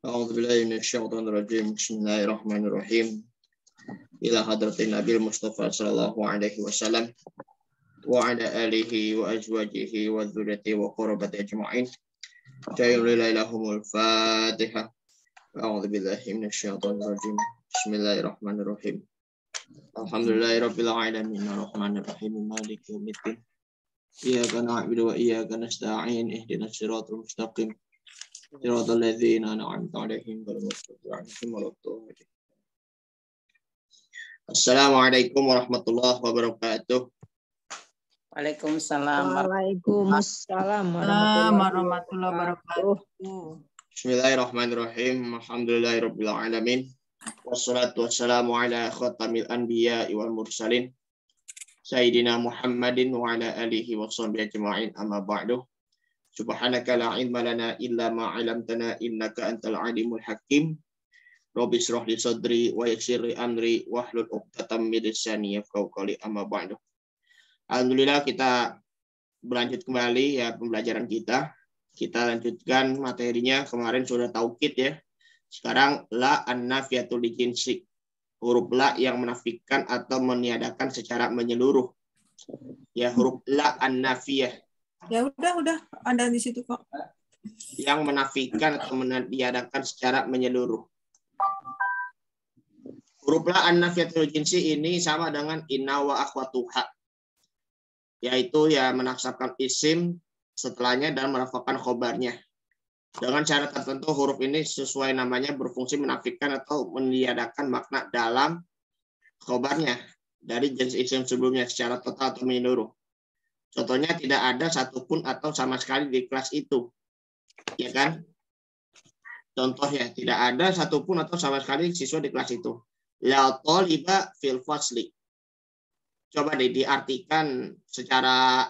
أعوذ بالله من الشيطان الرجيم بسم الله الرحمن الرحيم إلى حضرة النبي المصطفى صلى الله عليه وسلم وعلى آله وأزواجه وذريته وقربته أجمعين جعل لهم الفاتحة أعوذ بالله من الشيطان الرجيم بسم الله الرحمن الرحيم الحمد لله رب العالمين الرحمن الرحيم مالك يوم الدين إياك نعبد وإياك نستعين اهدنا الصراط المستقيم صراط الذين أنعمت عليهم غير المغضوب عليهم ولا الضالين. Assalamualaikum warahmatullahi wabarakatuh. Waalaikumsalam. Waalaikumsalam warahmatullahi wabarakatuh. Bismillahirrahmanirrahim. Alhamdulillahirabbil alamin. Wassalatu wassalamu ala khatamil anbiya'i wal mursalin. Sayyidina Muhammadin wa ala alihi wa sahbihi ajma'in amma ba'du. Subhanaka la ilma lana illa ma 'allamtana innaka antal alimul hakim. Rabbi shrah li sadri wa yassir li amri wahlul 'uqdatam min lisani yafqahu qawli amma ba'du. Alhamdulillah kita berlanjut kembali ya pembelajaran kita. Kita lanjutkan materinya, kemarin sudah taukid ya. Sekarang la an-nafiyatul jinsi. Huruf la yang menafikan atau meniadakan secara menyeluruh. Ya, huruf la an-nafiyah. Ya udah ada di situ kok. Yang menafikan atau meniadakan secara menyeluruh. Huruf la an-nafiyatul jinsi ini sama dengan inna wa akhwatuha. Yaitu ya menasabkan isim setelahnya dan merafakan khobarnya. Dengan syarat tertentu huruf ini sesuai namanya berfungsi menafikan atau meniadakan makna dalam khobarnya dari jenis isim sebelumnya secara total atau menyeluruh. Contohnya tidak ada satupun atau sama sekali di kelas itu. Ya kan? Contohnya tidak ada satupun atau sama sekali siswa di kelas itu. La taliba fil fasli. Coba deh diartikan secara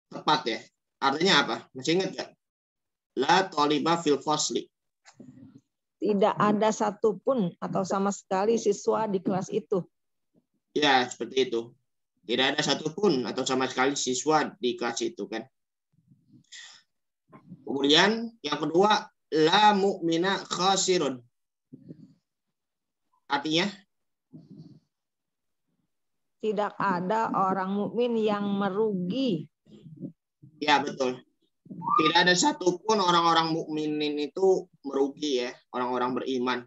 tepat ya. Artinya apa? Masih ingat nggak? La taliba fil fasli. Tidak ada satupun atau sama sekali siswa di kelas itu. Ya, seperti itu. Tidak ada satupun atau sama sekali siswa di kelas itu kan. Kemudian yang kedua, la mu'mina khasirun. Artinya? Tidak ada orang mukmin yang merugi. Ya, betul. Tidak ada satupun orang-orang mukminin itu merugi ya, orang-orang beriman.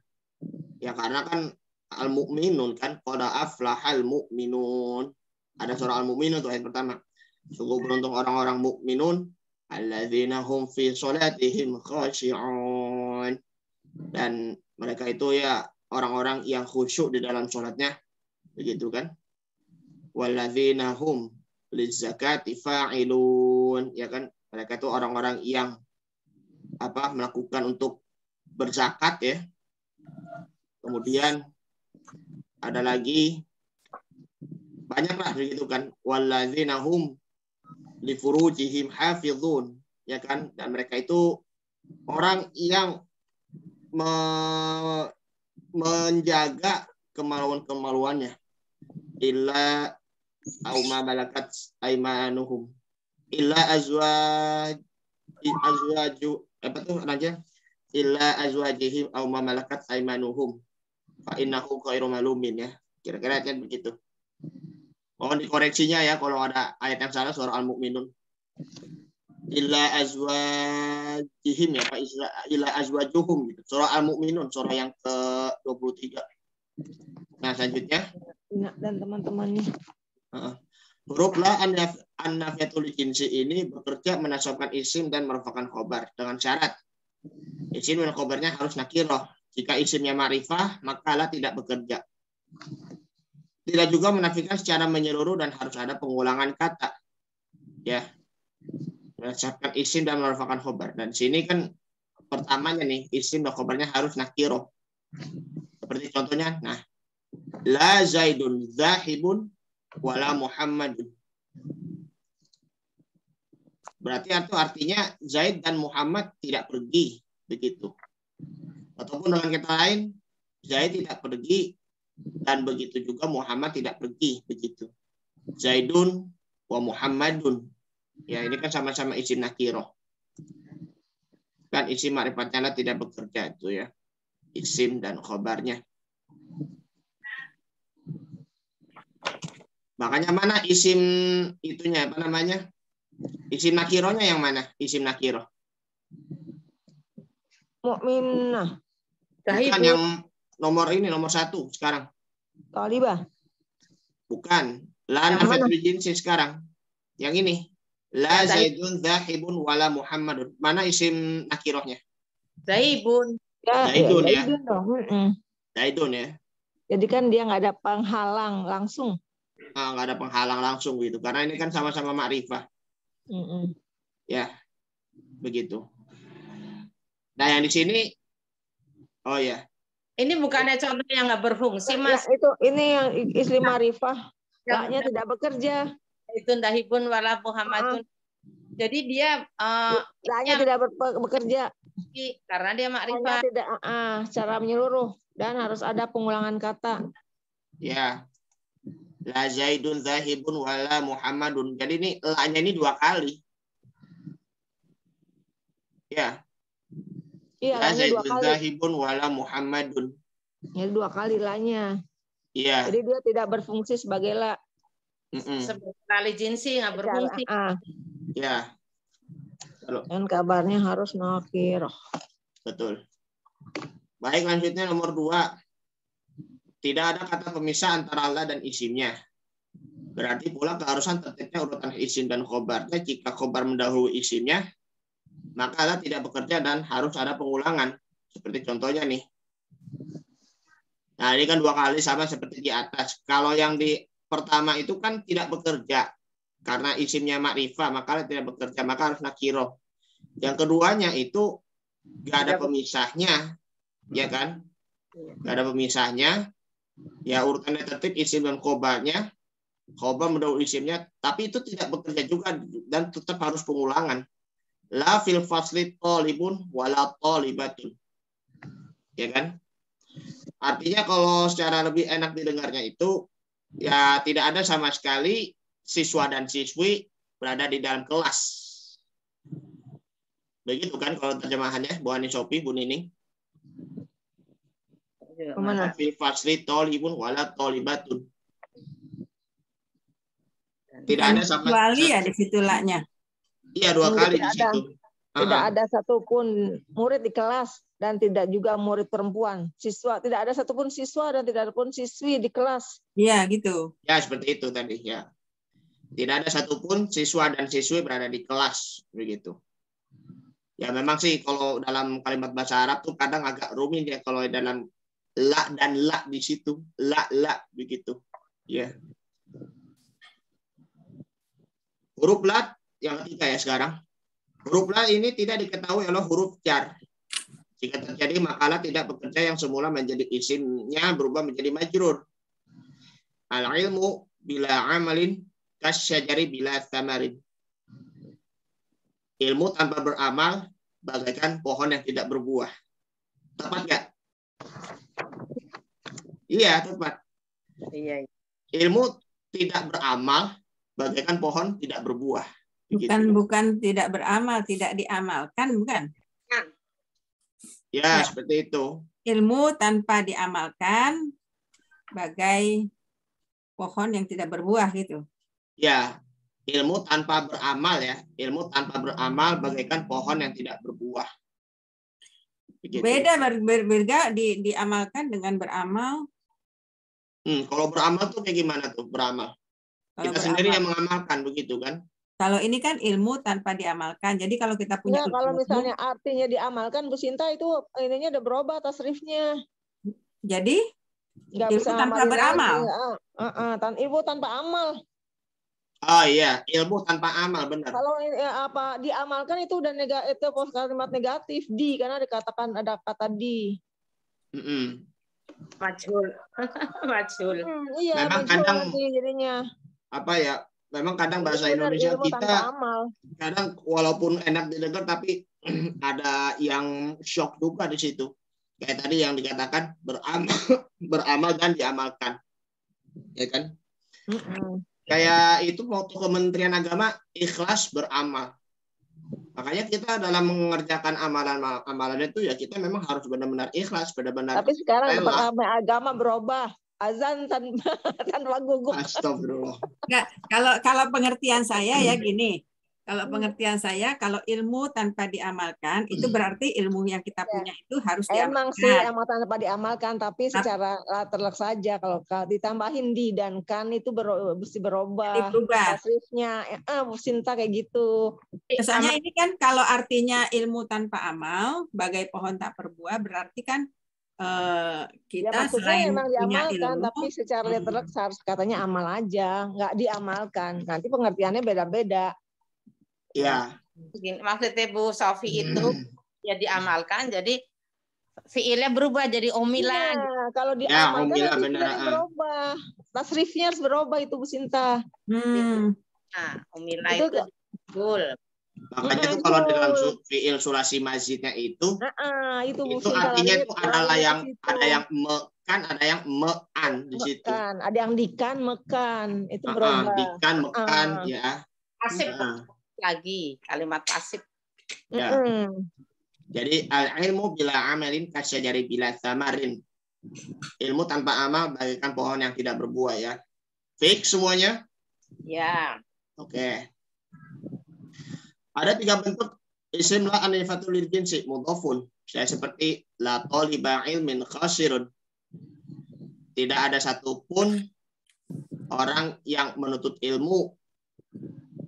Ya karena kan al-mu'minun kan qad aflahal mu'minun. Ada surah Al-Mu'minun itu ayat pertama. Sungguh beruntung orang-orang mukminun alladzina hum fi sholatihim khashi'un. Dan mereka itu ya orang-orang yang khusyuk di dalam sholatnya. Begitu kan? Walladzina hum lizzakati fa'ilun. Ya kan? Mereka itu orang-orang yang melakukan untuk berzakat ya. Kemudian ada lagi banyaklah begitu kan, walladzina hum li furujihim hafizun, ya kan, dan mereka itu orang yang menjaga kemaluan-kemaluannya illa au ma malakat aimanuhum illa azwaju apa tuh aja illa azwajihim au ma malakat aimanuhum fa innahu ghairu malumin ya, kira-kira kan begitu. Mohon dikoreksinya ya kalau ada ayat yang salah, surah Al-Mu'minun. Illa azwajihim ya Pak, illa azwajuhum gitu. Surah Al-Mu'minun, surah yang ke-23. Nah, selanjutnya. Ingat dan teman-temannya. Huruf la an-nafiyatul jinsi ini bekerja menasabkan isim dan merupakan khobar dengan syarat. Isim dan khobarnya harus nakirah. Jika isimnya ma'rifah, maka la tidak bekerja. Tidak juga menafikan secara menyeluruh dan harus ada pengulangan kata. Ya. Menasabkan isim dan merupakan khobar. Dan sini kan pertamanya nih, isim dan khobarnya harus nakirah. Seperti contohnya, nah, la zaidun zahibun wala muhammadun. Berarti itu artinya Zaid dan Muhammad tidak pergi, begitu. Ataupun dengan kata lain, Zaid tidak pergi dan begitu juga Muhammad tidak pergi, begitu. Zaidun wa Muhammadun. Ya, ini kan sama-sama isim nakirah. Kan isim ma'rifatnya la tidak bekerja itu ya. Isim dan khobarnya. Makanya mana isim itunya apa namanya? Isim nakirohnya yang mana? Isim nakiroh. Mukminah. Bukan yang nomor ini, nomor 1 sekarang. Talibah. Bukan. La Yang mana? nafiatul jinsi sekarang. Yang ini. La Zaidun Zahibun wala Muhammadun. Mana isim nakirohnya? Zaibun. Ya, Zaidun ya. Zaidun dong. Zaidun ya. Jadi kan dia nggak ada penghalang langsung. Nggak ada penghalang langsung gitu. Karena ini kan sama-sama ma'rifah. Ya, begitu. Nah yang di sini, oh ya. Ini bukannya contoh yang nggak berfungsi, Mas. Ya, itu ini yang isim ma'rifah. La-nya tidak bekerja. Itu dahibun wala Muhammadun. Jadi dia La-nya tidak bekerja. Karena dia La-nya ma'rifah. tidak secara menyeluruh dan harus ada pengulangan kata. Ya. La Zaidun Zahibun wala Muhammadun. Jadi ini la-nya ini 2 kali. Ya. Iya, La la-nya 2 Zaidun kali. Zahibun wala Muhammadun. Ya 2 kali la-nya. Iya. Jadi dia tidak berfungsi sebagai la. Sebagai jinsi nggak berfungsi. Ya. Dan kabarnya harus nakiroh. Betul. Baik, lanjutnya nomor 2. Tidak ada kata pemisah antara la dan isimnya. Berarti pula keharusan tertibnya urutan isim dan khobarnya. Jika khobar mendahului isimnya, maka la tidak bekerja dan harus ada pengulangan. Seperti contohnya nih. Nah, ini kan 2 kali sama seperti di atas. Kalau yang di pertama itu kan tidak bekerja. Karena isimnya ma'rifah, maka la tidak bekerja. Maka harus nakiroh. Yang keduanya itu nggak ada pemisahnya. Ya kan? Nggak ada pemisahnya. Ya urutannya tertib isim dan khobarnya. Khobar mendahului isimnya. Tapi itu tidak bekerja juga. Dan tetap harus pengulangan. La fil fasli talibun wala talibatun. Ya kan? Artinya kalau secara lebih enak didengarnya itu ya tidak ada sama sekali siswa dan siswi berada di dalam kelas. Begitu kan kalau terjemahannya Bu Ani Sopi, Bu Nining? Kemana? Fil fasli talibun wala talibatun. Tidak ada sama sekali ya di situ la-nya. Iya 2 kali di situ. Tidak ada satupun murid di kelas dan tidak juga murid perempuan. Siswa, tidak ada satupun siswa dan tidak ada pun siswi di kelas. Iya, gitu. Ya, seperti itu tadi ya. Tidak ada satupun siswa dan siswi berada di kelas begitu. Ya memang sih kalau dalam kalimat bahasa Arab tuh kadang agak rumit ya kalau dalam la dan la di situ. La begitu. Ya. Huruf la yang ketiga ya sekarang. Huruf la ini tidak diketahui oleh huruf jar. Jika terjadi makalah tidak bekerja yang semula menjadi isimnya berubah menjadi majrur. Al-ilmu bila amalin kasyajari bila thamarin. Ilmu tanpa beramal bagaikan pohon yang tidak berbuah. Tepat nggak? Iya, tepat. Iya. Ilmu tidak beramal bagaikan pohon tidak berbuah. Bukan tidak beramal, tidak diamalkan, bukan? Ya, seperti itu. Ilmu tanpa diamalkan bagai pohon yang tidak berbuah gitu. Ya, ilmu tanpa beramal ya. Ilmu tanpa beramal bagaikan pohon yang tidak berbuah. Begitu. Beda berbeda diamalkan dengan beramal. Kalau beramal tuh kayak gimana tuh beramal? Kalau Kita sendiri yang mengamalkan begitu kan? Kalau ini kan ilmu tanpa diamalkan. Jadi kalau kita punya ilmu, kalau misalnya artinya diamalkan, Bu Sinta itu ininya udah berubah tasrifnya. Jadi nggak ilmu bisa tanpa beramal. Ilmu tanpa amal. Oh iya, ilmu tanpa amal benar. Kalau apa diamalkan itu udah itu kalimat negatif di karena dikatakan ada kata di. Majhul. Majhul. Iya, memang kadang jadinya. Apa ya? Memang kadang bahasa Indonesia kita kadang walaupun enak didengar tapi ada yang shock juga di situ. Kayak tadi yang dikatakan beramal dan diamalkan. Ya kan? Kayak itu waktu Kementerian Agama ikhlas beramal. Makanya kita dalam mengerjakan amalan-amalan itu ya kita memang harus benar-benar ikhlas, benar-benar Tapi sekarang rela. agama berubah. Azan tanpa gugup. Astagfirullah. Enggak, kalau pengertian saya ya gini. Kalau pengertian saya, kalau ilmu tanpa diamalkan, itu berarti ilmu yang kita punya itu harus Emang sih diamalkan. emang tanpa diamalkan, tapi secara terlek saja. Kalau ditambahin di dan kan itu mesti berubah. Berubah. Tasrifnya, Sinta kayak gitu. Misalnya ini kan kalau artinya ilmu tanpa amal, bagai pohon tak berbuah, berarti kan kita Ya, maksudnya selain memang punya diamalkan, ilmu, tapi secara terlek harus katanya amal aja, nggak diamalkan. Nanti pengertiannya beda-beda. Ya. Maksudnya Bu Sofi itu ya diamalkan, jadi fiilnya berubah jadi omilan. Iya, kalau Ya, diamalkan omilah nanti benar. fiilnya berubah. Tasrifnya harus berubah itu Bu Sinta. Nah, omilah itu betul. Makanya tuh kalau di dalam fiil sulasi mazidnya itu Bu itu Sinta, artinya itu adalah yang situ. ada yang mekan, ada yang mean di situ. Mekan, ada yang dikan, mekan, itu berubah. Dikan, mekan, ya. Pasif lagi kalimat pasif. Ya. Jadi al-ilmu bila amalin kasyajari bila samarin. Ilmu tanpa amal bagaikan pohon yang tidak berbuah ya. Fix semuanya? Ya. Oke. Ada 3 bentuk isim la anifatul lil jinsi mudhafun. Saya seperti la taliba ilmin khasirun. Tidak ada satupun orang yang menuntut ilmu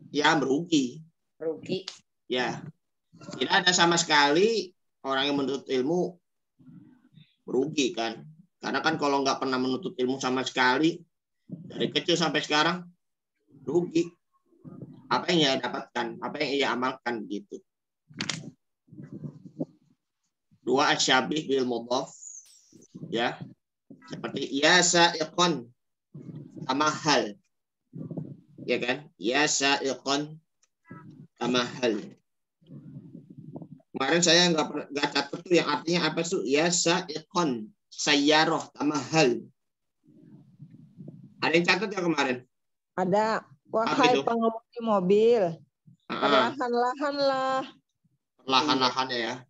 yang merugi. Rugi. Ya. Tidak ada sama sekali orang yang menuntut ilmu merugi kan. Karena kan kalau nggak pernah menuntut ilmu sama sekali, dari kecil sampai sekarang, rugi. Apa yang ia dapatkan, apa yang ia amalkan gitu. 2 asyabih bil mudhaf. Ya. Seperti ya sa'iqon sama hal. Ya kan? Ya sa'iqon sama hal. Kemarin saya nggak catat tuh yang artinya apa tuh? Ya sa'iqon sayyaroh sama hal. Ada yang catat ya kemarin? Ada. Wahai pengemudi mobil, perlahan-lahanlah. Perlahan-lahan ya.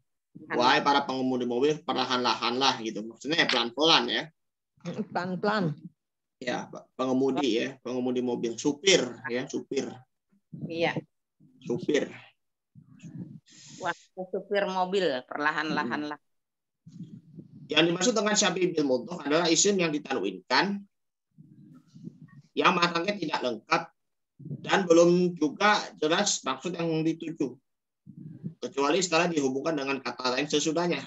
Wahai para pengemudi mobil, perlahan-lahanlah gitu. Maksudnya ya pelan-pelan ya. Pelan-pelan. Ya, pengemudi ya, pengemudi mobil, supir ya, supir. Iya. Supir. Wah, supir mobil, perlahan-lahanlah. Yang dimaksud dengan syabih bil mudhaf adalah isim yang ditanwinkan, yang matangnya tidak lengkap dan belum juga jelas maksud yang dituju, kecuali setelah dihubungkan dengan kata lain sesudahnya.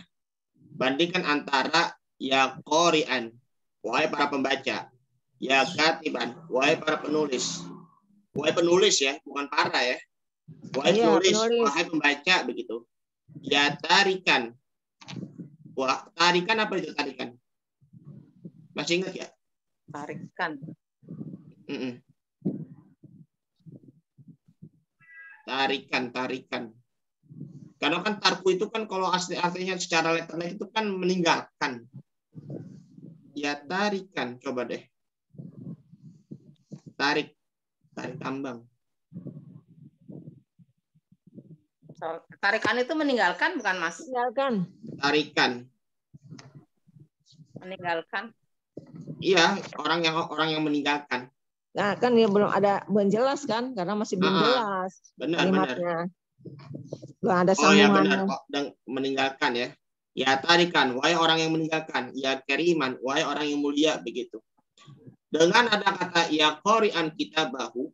Bandingkan antara ya qori'an, wahai para pembaca, ya katiban, wahai para penulis. Wahai penulis ya, bukan para ya. Wahai penulis, wahai pembaca begitu. Ya tarikan. Wah, tarikan apa itu tarikan? Masih ingat ya? Tarikan. Tarikan. Karena kan tarku itu kan kalau artinya secara letternya itu kan meninggalkan. Ya tarikan, coba deh. Tarik tambang. Tarikan itu meninggalkan bukan Mas? Meninggalkan. Tarikan. Meninggalkan. Iya, orang yang meninggalkan. Nah, kan dia belum jelas kan, karena masih belum jelas. Benar. Belum ada sambungannya. Oh ya benar, meninggalkan ya. Ya tarikan, wahai orang yang meninggalkan. Ya kariman, wahai orang yang mulia begitu. Dengan ada kata ya qori'an kitabahu,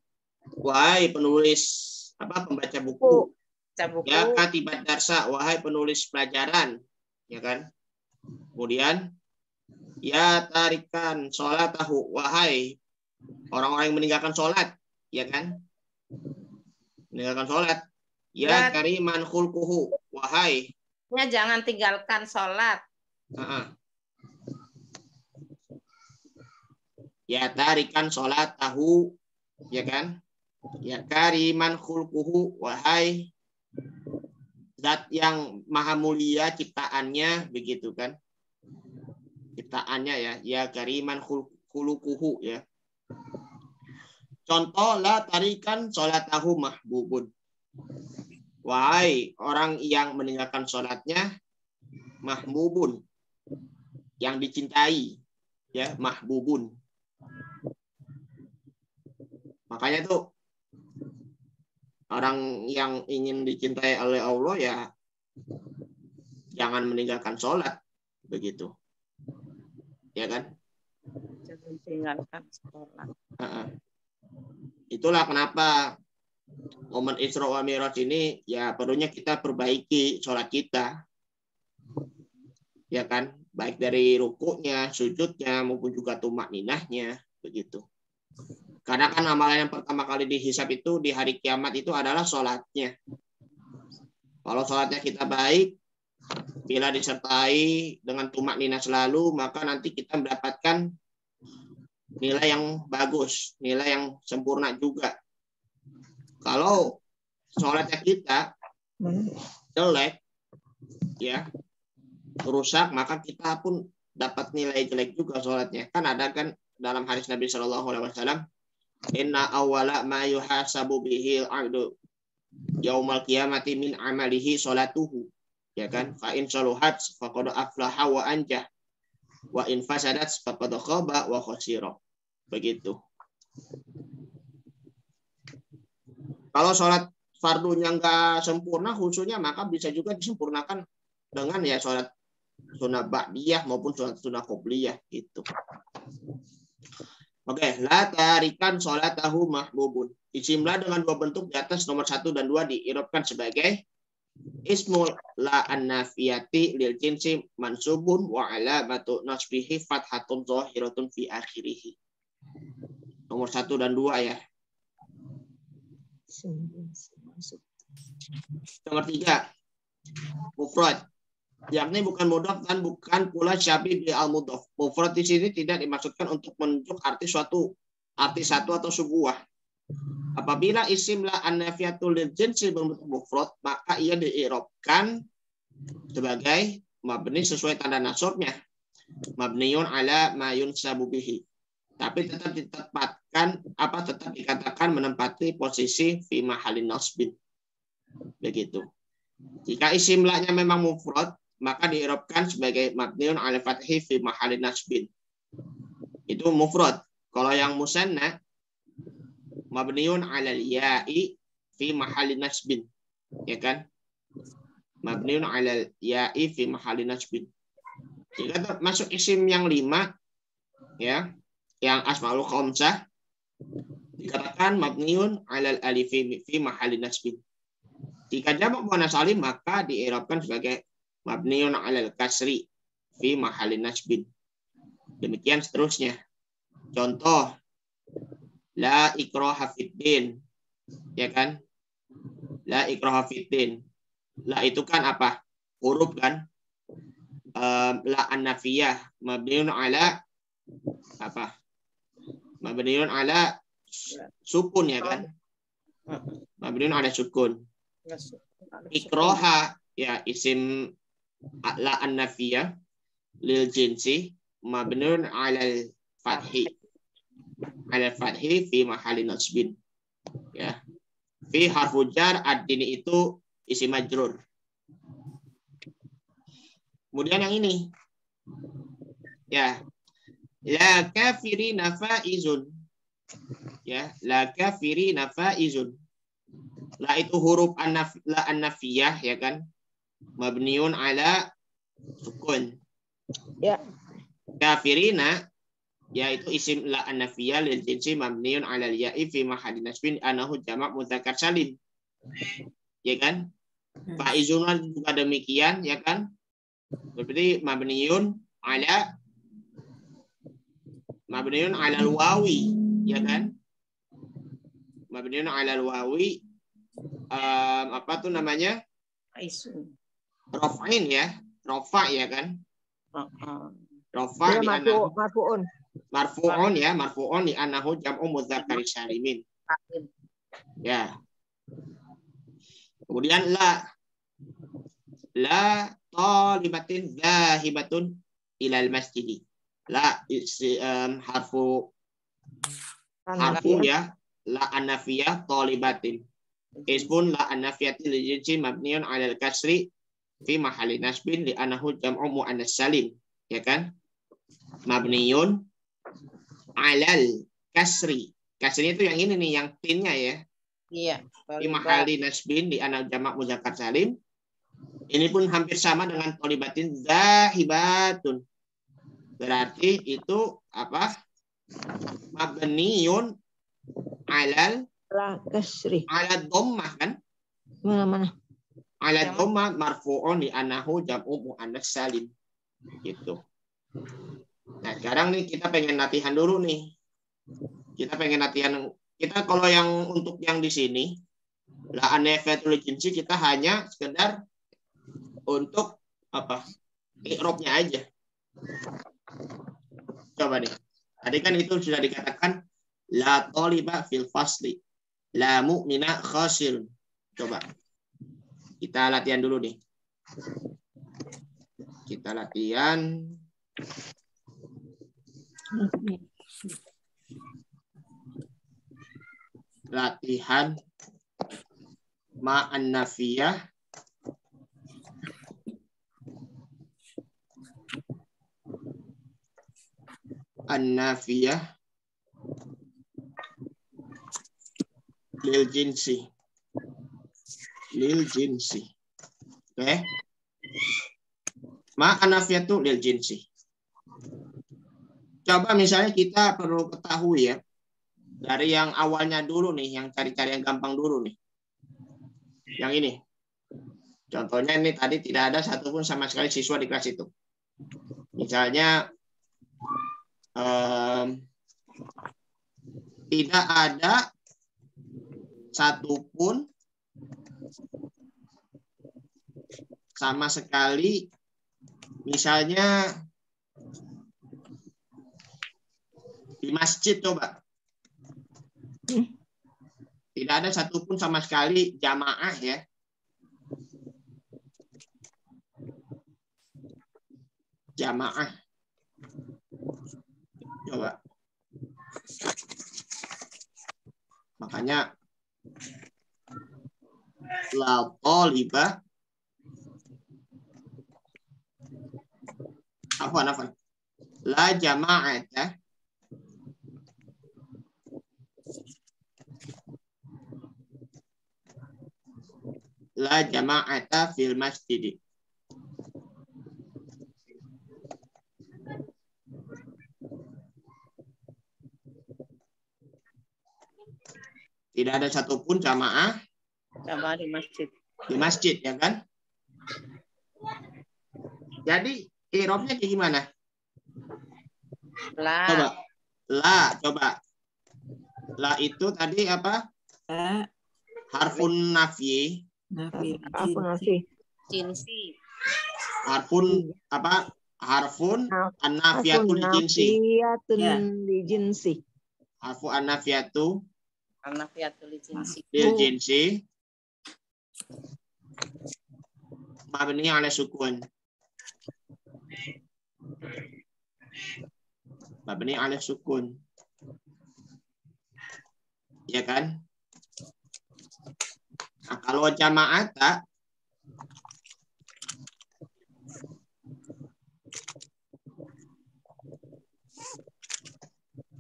wahai penulis pembaca buku. Ya katibat darsa, wahai penulis pelajaran, ya kan? Kemudian ya tarikan sholatahu, wahai orang-orang yang meninggalkan sholat, ya kan? Meninggalkan sholat. Ya kariman khulquhu, wahai. Ya jangan tinggalkan sholat. Ya tarikan sholatahu, ya kan? Ya kariman khulquhu, wahai zat yang maha mulia ciptaannya, begitu kan? Ciptaannya ya, ya kariman khuluquhu ya. Contoh la tarikan sholatahu mahbubun. wahai orang yang meninggalkan sholatnya, mahbubun, yang dicintai, ya, mahbubun. Makanya tuh orang yang ingin dicintai oleh Allah ya jangan meninggalkan sholat, begitu, ya kan? Jangan tinggalkan sholat. Itulah kenapa momen Isra wal Mi'raj ini ya perlunya kita perbaiki sholat kita, ya kan, baik dari rukuknya, sujudnya maupun juga tumak ninahnya, begitu. Karena kan amalan yang pertama kali dihisab itu di hari kiamat itu adalah sholatnya. Kalau sholatnya kita baik, bila disertai dengan tumak ninah selalu, maka nanti kita mendapatkan nilai yang bagus, nilai yang sempurna juga. Kalau sholatnya kita jelek, ya, rusak, maka kita pun dapat nilai jelek juga sholatnya. Kan ada kan dalam hadis Nabi Shallallahu Alaihi Wasallam, inna awwala ma yuhasabu bihil abdu yaumal qiyamati min amalihi sholatuhu, ya kan? Fa in saluhat faqad aflaha wa anjah, wa in fasadat faqad khaba wa khasira. Begitu. Kalau sholat fardunya nggak sempurna khususnya, maka bisa juga disempurnakan dengan ya sholat sunnah ba'diyah maupun sholat sunnah qobliyah gitu. Oke, la tarikan sholatahu mahbubun. Isimlah dengan dua bentuk di atas nomor 1 dan 2 diirobkan sebagai ismul la an-nafiyati lil jinsi mansubun wa alamatu nasbihi fathatun zahiratun fi akhirih. Nomor 1 dan 2 ya. Nomor 3, mufrad, yakni bukan mudhaf dan bukan pula syabih bi al-mudhaf. Mufrad di sini tidak dimaksudkan untuk menunjuk arti satu atau sebuah. Apabila isim la an-nafiyatul lil jinsi berbentuk mufrad, maka ia diirobkan sebagai mabni sesuai tanda nasabnya. Mabniun ala ma yunsabu bihi. Tapi tetap tetap dikatakan menempati posisi fi mahalin nasbin. Begitu. Jika isim la-nya memang mufrad, maka diirobkan sebagai mabniun ala fathi fi mahalin nasbin. Itu mufrad. Kalau yang musanna, mabniun ala ya'i fi mahalin nasbin. Ya kan? Mabniun ala ya'i fi mahalin nasbin. Jika masuk isim yang 5, ya, yang asmaul khamsah, dikatakan mabniun alal alif fi mahalin nasbin. Jika jamak muannas salim, maka diirabkan sebagai mabniun alal kasri fi mahalin nasbin. Demikian seterusnya. Contoh, la ikraha fiddin, ya kan? La ikraha fiddin. La itu kan apa? Huruf kan? La an-nafiyah mabniun ala apa? Mabniun ala sukun, ya kan? Mabniun ala sukun. Ikroha ya isim la an-nafiyah lil jinsi mabniun ala fathi fi mahalin nasbin, ya. Fi harfu jar ad-dini itu isim majrur. Kemudian yang ini, ya, la kafirina faizun, ya, la kafirina faizun. La itu huruf la an-nafiyah, ya kan? Mabniun ala sukun. Ya. Kafirina yaitu isim la an-nafiyah lil jinsi mabniun ala ya'i fi mahallin nasbin anahu jamak mudzakkar salim. Ya kan? Faizun juga demikian, ya kan? Berarti mabniun ala wawi, ya kan? Mabniun ala wawi, apa tuh namanya? Raf'in, ya. Rafa, ya kan? Rafa di anahu marfu'un, ya, marfu'un di anahu jam'u mudzakkar salimin. Ya. Kemudian la talibatin zahibatun ilal masjidi. La harfu ya, la anafiyah talibatin. Ismun la an-nafiyati lil jinsi mabniun 'alal kasri fi mahalli nasbin li annahu jam'u muannas salim, ya kan? Mabniun 'alal kasri. Kasri itu yang ini nih, yang tinnya ya. Iya. Fi mahalli nasbin li annahu jam'u muzakkar salim. Ini pun hampir sama dengan tolibatin zahibatun. Berarti itu apa? Mabniun 'alal kasri. ala dhammah kan? Mana? Ala dhammah marfu'un li annahu jam'u muannas salim. Gitu. Nah, sekarang nih kita pengen latihan dulu nih. Kita pengen latihan. Kita kalau yang untuk yang di sini la an-nafiyatul jinsi kita hanya sekedar untuk apa? I'rabnya aja. Coba nih. Tadi kan itu sudah dikatakan la taliba fil fasli. La mu'mina khasir. Coba. Kita latihan dulu nih. Kita latihan. Latihan ma'an nafiyah. An-nafiyah lil jinsi. Lil jinsi. Oke. Ma'an nafiyatu lil jinsi. Coba misalnya kita perlu ketahui ya. Dari yang awalnya dulu nih, yang cari-cari yang gampang dulu nih. Yang ini. Contohnya ini tadi tidak ada satupun sama sekali siswa di kelas itu. Misalnya tidak ada satupun sama sekali, misalnya di masjid, coba. Tidak ada satupun sama sekali jamaah ya. Jamaah. Coba. Makanya la taliba apa? La jama'ata la jama'ata fil masjid. Tidak ada satupun jamaah di masjid. Di masjid, ya kan? Jadi i'rabnya kayak gimana? La. Coba. La itu tadi apa? Harfun nafyi. Harfun nafyi. Jinsi. Harfun apa? Harfun an-nafiyatu li jinsi. Li jinsi. Harfu an-nafiyatu An-nafiyatul jinsi. lil jinsi. Mabni ala sukun. Mabni ala sukun. Ya kan? Nah, kalau jama'ata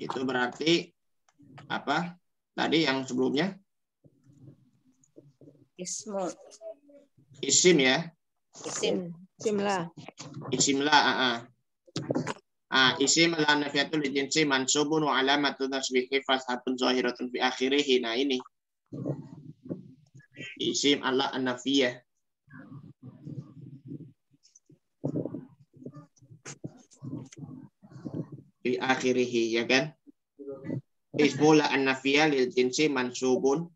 itu berarti apa? Tadi yang sebelumnya? Isim ya? Isim lah. Isim lah. Isim la nafiyatul jinsi mansubun wa alamatun nasbihi fathatun zahiratun fi akhirih. Nah ini. Isim ala an-nafiyah. Fi akhirih, ya kan? Ismul an-nafiyah lil jinsi mansubun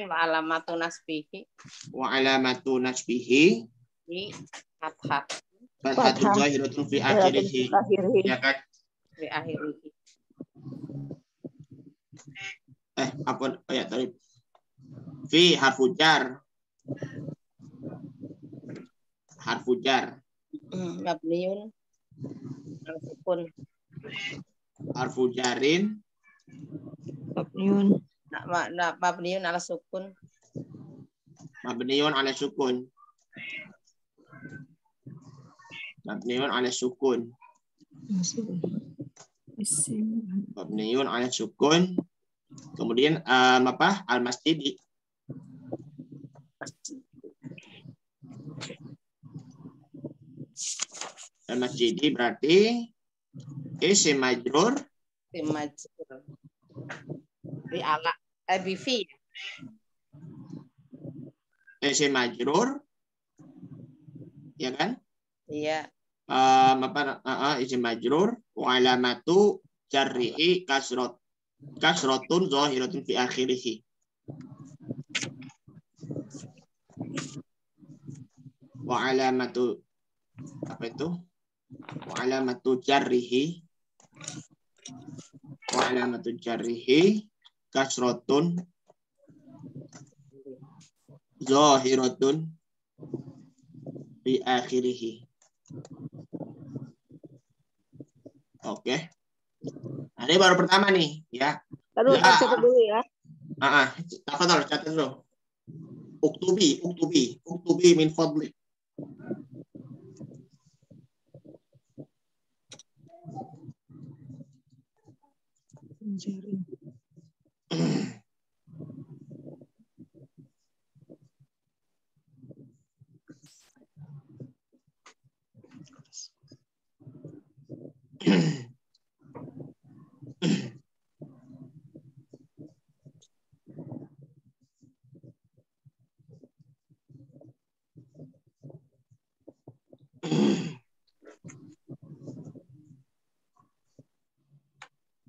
wa alamatu nasbihi. Wa alamatu nasbihi Di fathah. fathatun zahiratun fi akhirih. Ya kan? Fi akhirih. Apa ayat tadi? Fi harfu jar. Harfu jar. Mabniun ala sukun. Harfu jarin. Mabniun. Mabniun ala sukun. Mabniun ala sukun. Mabniun ala sukun. Mabniun ala sukun. Kemudian apa? Al-masjidi. Al-masjidi berarti isim majrur. Isim majrur. Bi ala bi fi. Isim majrur. Ya kan? Iya. Isim majrur wa alamatu jarri'i kasrotun zahiratun fi akhirih. Wa alamatu apa itu? Wa alamatu jarrihi kasrotun zahiratun fi akhirih. Oke. Nah, ini baru pertama nih, ya. Lalu catat dulu ya. Tafadhol, catat dulu. Uktubi min fadli.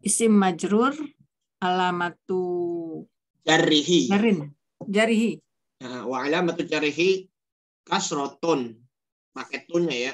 Isim majrur alamatu Jarrihi. Jarihi. Wa alamatu jarrihi kasrotun. Pakai tunnya ya.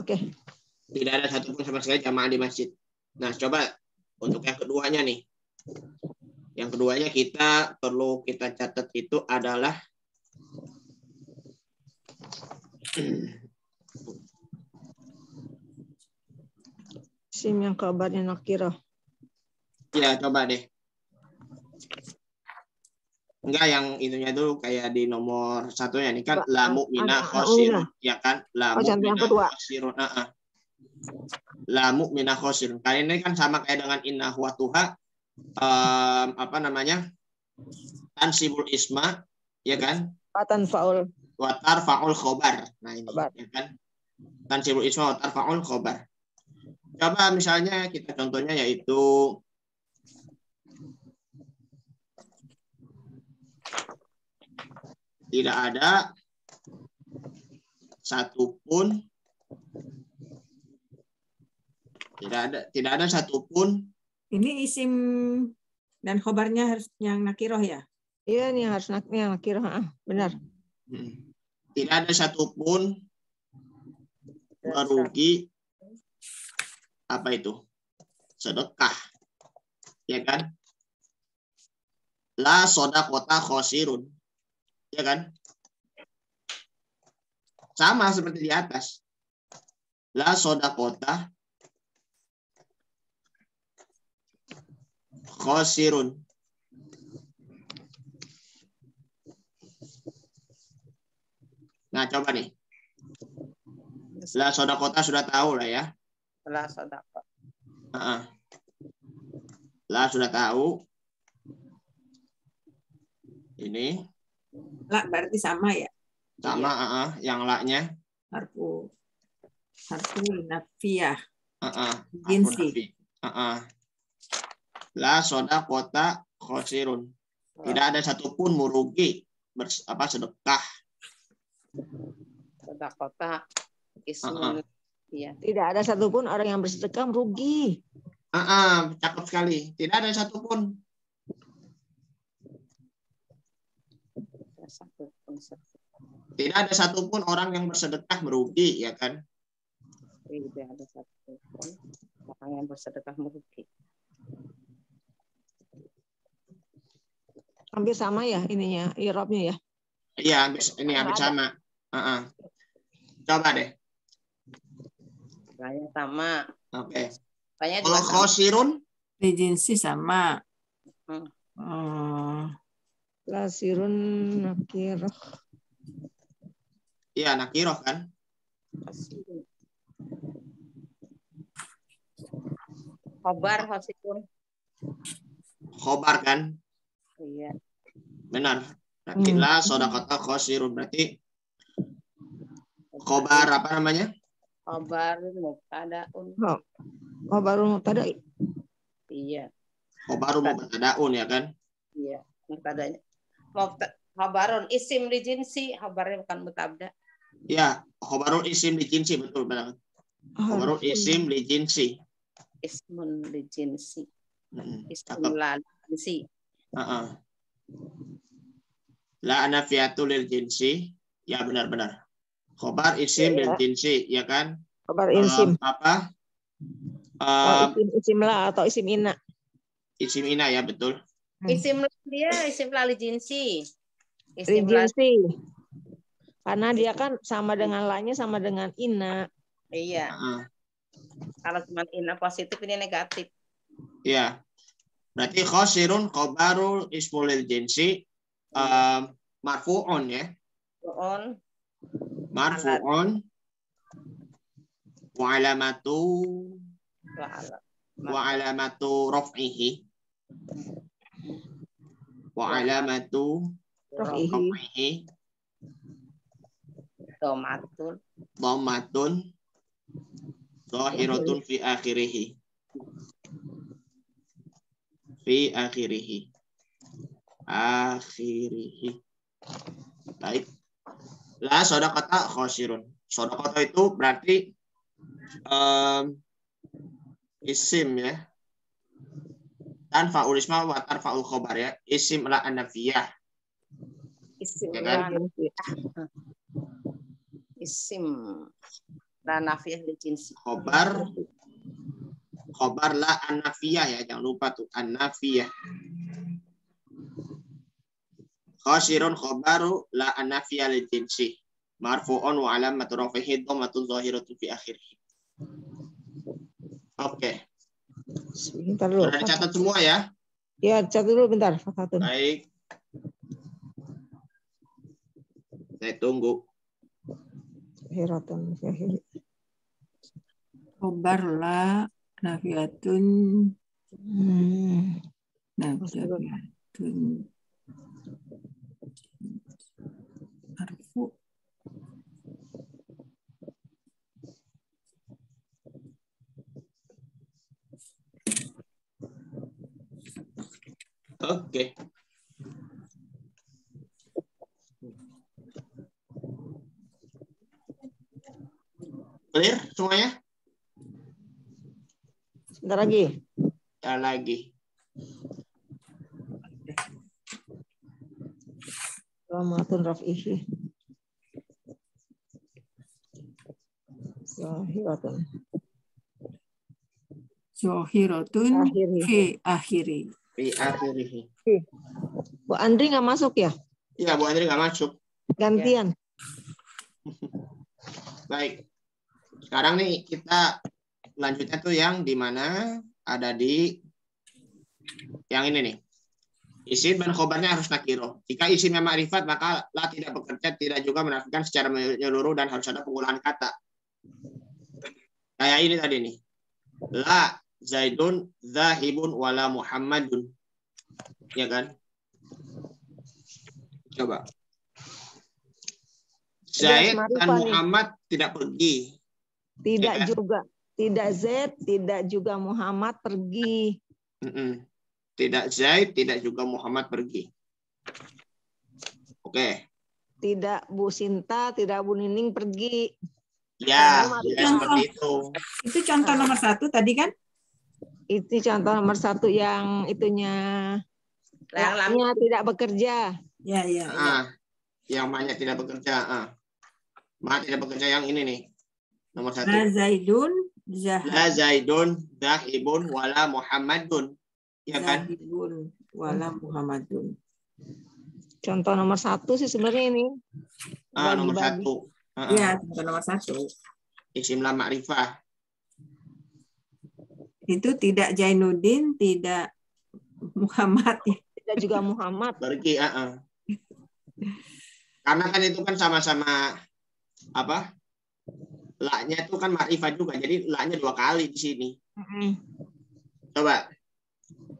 Oke. Tidak ada satupun sama sekali jamaah di masjid. Nah, coba untuk yang keduanya nih. Yang keduanya perlu kita catat itu adalah Isim yang kabarnya nakirah. Ya, coba deh. Enggak, yang itunya dulu kayak di nomor satunya ini kan la mu'mina khosirun, ya kan? La mu'mina khosirun. La mu'mina khosirun. Kali ini kan sama kayak dengan inna huwa tuha, apa namanya? Tansibul isma, ya kan? Tanfaul. Wa tarfa'ul khobar. Nah ini, ya kan? Tansibul isma wa tarfa'ul khobar. Coba misalnya kita contohnya yaitu tidak ada satupun Ini isim dan khobarnya harus yang nakiroh ya? Iya, nih harus yang nakiroh. Benar. Tidak ada satupun merugi apa itu? Sedekah. Ya kan? La sodaqota khosirun. Ya kan? Sama seperti di atas. La sodaqota khosirun. Nah, coba nih. La sodaqota sudah tahu lah ya. La sodaqota. La sudah tahu. Ini. La berarti sama ya? Sama, yang la-nya. Harfu nafiyah. Jinsi. La sodaqota khosirun. Tidak ada satupun merugi sedekah. Sodaqota ismun. Iya. Tidak ada satupun orang yang bersedekah merugi. Cakep sekali. Tidak ada satupun. Tidak ada satupun orang yang bersedekah merugi, ya kan? Tidak ada satu pun orang yang bersedekah merugi. Hampir sama ya ininya, i'rabnya ya. Iya, ini hampir sama. Coba deh. Saya sama. Oke. Saya Kalau juga sama. khosirun, Lijinsi sama. Khasirun nakirah. iya nakiroh kan? Khobar khosirun. Khobar kan? Iya. Benar. Berarti la sodakata khosirun. Berarti khobar apa namanya? Khobar mubtadaun. Khobarul mubtada. Iya. Khobaru mubtadaun ya kan? Iya. Mubtadanya. Khobarun isim li jinsi. Khobarnya bukan mubtada. Iya, khobarul isim li jinsi, betul benar. Khobarul isim li jinsi. Ismun li jinsi. Cakep. Ismun la jinsi. La anafiyatu lil jinsi. Ya benar-benar. Khobar isim lil jinsi, ya kan? Khobar isim. Apa? Isim la atau isim ina. Isim ina ya, betul. Isim dia isim la li jinsi. Li jinsi. Karena dia kan sama dengan la-nya sama dengan ina. Iya. Kalau cuma ina positif ini negatif. Iya. Berarti khosirun khobarul ismul lil jinsi marfu'un ya. Marfu'un wa alamatu raf'ihi wa alamatu raf'ihi dhammatun zahiratun fi akhirih. Baik. La sodakata khosirun. Sodakata itu berarti isim ya. Dan fa'ul isma wa tarfa'ul khobar ya. Isim la anafiyah. Isim ya kan? Isim la nafiyah li jinsi. Khobar la anafiyah ya. Jangan lupa tuh anafiyah. Khosirun khobaru la anafiyah li jinsi. Marfu'un wa alamatu rafihi dhammatun zahiratun fi akhirih. Oke. Sebentar dulu. Sudah dicatat semua ya? Ya, catat dulu bentar. Baik. Saya tunggu. Khobar la nafiyatun. Nafiyatun. Marfu. Oke. Clear semuanya? Sebentar lagi. Ya lagi. Dhammatun raf'ihi. Zahiratun. Zahiratun fi akhiri. Fi akhirih. Bu Andri nggak masuk ya? Iya, Bu Andri nggak masuk. Gantian. Baik. Sekarang nih kita lanjutnya tuh yang di mana ada di yang ini nih. Isim dan khobarnya harus nakiro. Jika isimnya ma'rifat maka la tidak bekerja, tidak juga menafikan secara menyeluruh dan harus ada pengulangan kata. Kayak ini tadi nih. La Zaidun zahibun wala Muhammadun. Ya kan? Coba. Zaid dan Muhammad tidak pergi. Tidak ya kan? juga. Tidak Zaid, tidak juga Muhammad pergi. Tidak Zaid, tidak juga Muhammad pergi. Oke. Tidak Bu Sinta, tidak Bu Nining pergi. Ya, seperti itu. Itu contoh nomor 1 tadi kan? Itu contoh nomor 1 yang itunya. Lamnya tidak bekerja. Ya. Yang maknya tidak bekerja. Ma tidak bekerja yang ini nih. Nomor La 1. Zaidun La zahab. Zaidun zahibun wala Muhammadun. Ya kan? Zahibun wala Muhammadun. Contoh nomor 1 sih sebenarnya ini. Nomor Bagi-bagi. 1. Ya, nomor 1. Isim la ma'rifah. Itu tidak Jainuddin, tidak Muhammad. Tidak juga Muhammad. Pergi, Karena kan itu kan sama-sama apa? La-nya itu kan ma'rifah juga. Jadi la-nya 2 kali di sini. Coba.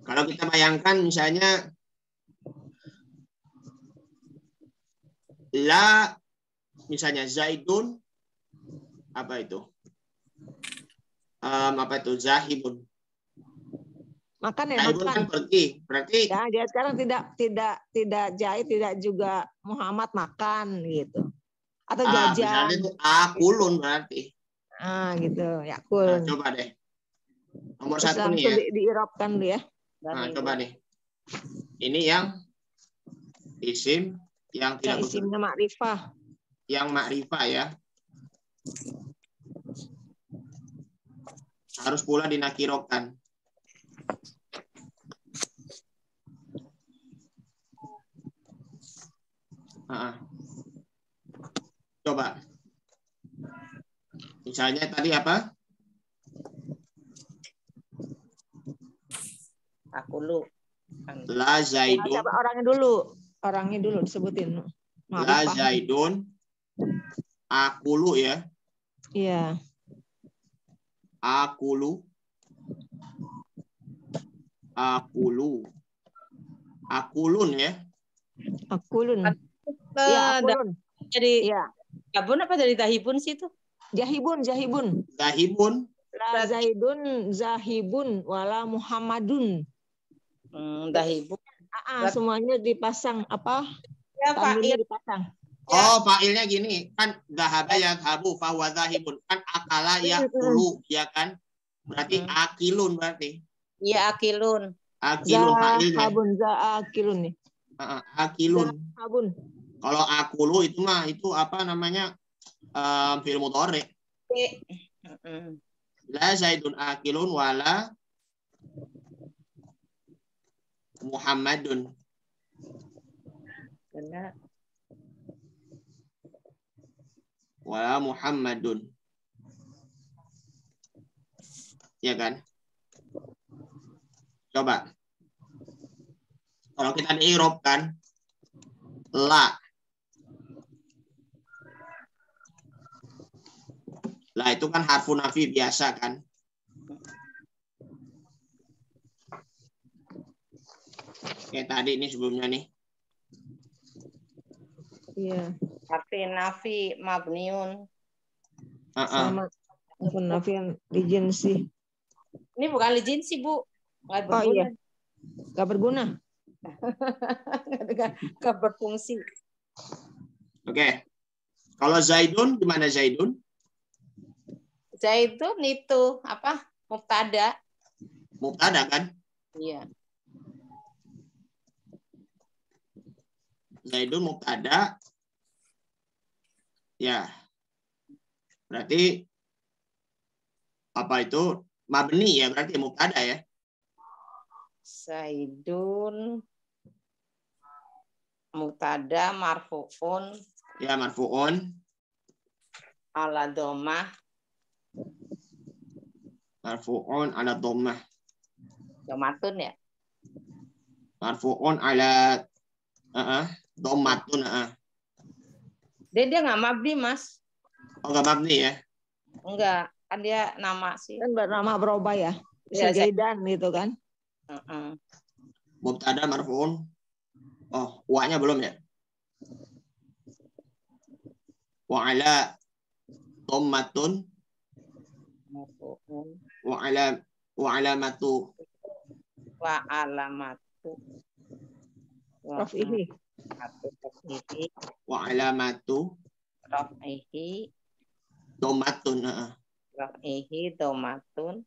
Kalau kita bayangkan misalnya la misalnya Zaidun apa itu? Apa itu? Zahibun. Makan ya, Zahibun makan. kan pergi. Berarti Ya, dia sekarang tidak Zaid, tidak juga Muhammad makan gitu. Atau misalnya jajan. itu akulun berarti. Gitu. Ya, Nah, cool. coba deh. Nomor Terus 1 nih langsung ya. diirapkan dulu ya. Nah, coba nih. Ini yang isim yang Ya, tidak isimnya makrifah. yang makrifah ya. Harus pula dinakirokan. Coba. Misalnya tadi apa? Aku lu. La Zaidun. Coba orangnya dulu disebutin. La Makrifah. Zaidun. Akulu ya. Iya. Akulu. Akulun ya. Akulun. Iya, akulun. Jadi Iya. Gabun apa dari Dahibun sih itu? Jahibun. Zahibun. La Zaidun zahibun wala Muhammadun. Dahibun. Semuanya dipasang apa? Ya, Tanwinnya fa'il. dipasang. Oh, fa'ilnya gini. Kan zahaba yadhabu fahuwa zahibun. Kan akala yakulu ya kan? Berarti akilun berarti. Iya, akilun. Akilun fa'ilnya. Zahabun zaakilun nih. Akilun. Zahabun. Kalau akulu itu mah itu apa namanya? Fi'il mudhari. La Zaidun akilun wala Muhammadun. Benar. Wala Muhammadun. Ya kan? Coba. Kalau kita di-i'rab kan la. La itu kan harfu nafi biasa kan? Kayak tadi ini sebelumnya nih. Iya. Harfi nafi mabniun. Sama. Nafian lijensi. Ini bukan lijinsi, Bu. Nggak berguna. Oh iya. Nggak berguna. Nggak berfungsi. Oke. Kalau Zaidun gimana Zaidun? Zaidun itu apa? Mubtada. Mubtada kan? Iya. Zaidun mubtada. Ya. Berarti apa itu? Mabni ya, berarti mubtada ya. Zaidun mubtada marfu'un. Ya, marfu'un. Ala dhammah. Marfu'un ala dhammah. Dhammatun ya. Marfu'un ala dhammatun. Dia nggak mabni, Mas. Oh, nggak mabni ya? Enggak, kan dia nama sih. Kan nama berubah ya. Bisa Iya, Zaidan gitu kan. Mubtada marfu'un. Oh, wa-nya belum ya? Wa ala dhammatun. Wa alamatu. Wa alamatu. Rafihi. Wa alamatu. Rafihi. Dhammatun. Rafihi dhammatun.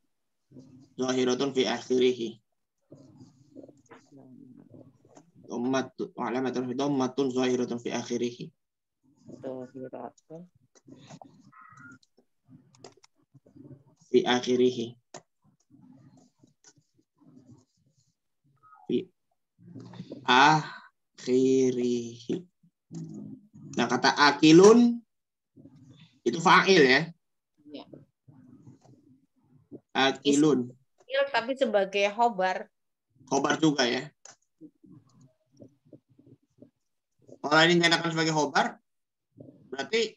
Zahiratun fi akhirih. Dhammatun. Wa alamatun fi dhammatun zahiratun fi akhirih. Zahiratun. fi akhirih. Fi akhirih. Nah, kata akilun itu fa'il ya. Iya. Akilun. Tapi sebagai khobar. Khobar juga ya. Kalau ini dinyatakan sebagai khobar, berarti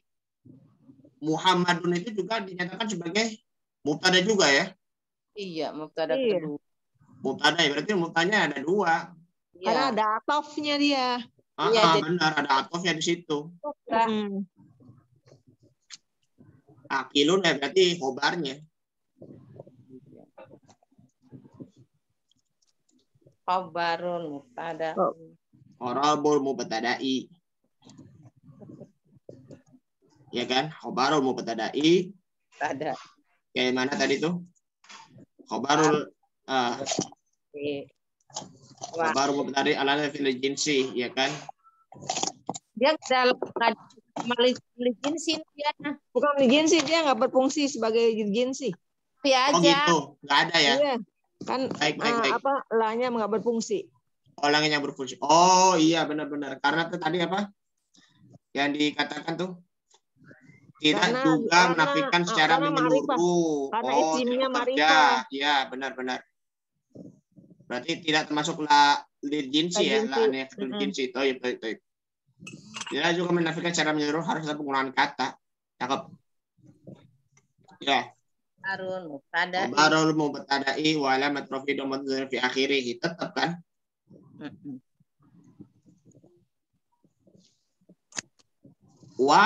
Muhammadun itu juga dinyatakan sebagai mubtada juga ya. Iya, mubtada Iya. kedua. Mubtada ya, berarti mubtadanya ada dua. Karena Iya. ada atofnya dia. Iya, jadi- Benar, ada atofnya di situ. Mm. Akilun ya berarti khobarnya. Khobarun mubtada. Oh. Qorabul mubtada'i. Ya kan? Khobarul mubtada'i. Mubtada. Kayak mana tadi tuh? Khobarul Wah, khobarul mubtada'i ala fil jinsi, ya kan? dia dalam jinsi dia Bukan jinsi, dia nggak berfungsi sebagai jinsi. Oh aja. gitu, nggak ada ya? Iya. Kan Baik. apa lahnya nggak berfungsi. Orangnya yang berfungsi. Oh iya benar-benar. Karena tuh tadi apa? Yang dikatakan tuh tidak juga menafikan secara karena menyeluruh. Karena Oh, isimnya tidak bekerja. ma'rifah. Iya, benar-benar. Berarti tidak termasuk la lil jinsi ya, la aneh lil jinsi. Toib. Tidak juga menafikan secara menyeluruh harus ada penggunaan kata. Cakep. Ya. Harun mubtada. Baru mubtada'i wa alamat rafi dhammatun fi akhirih. Tetap kan? Wa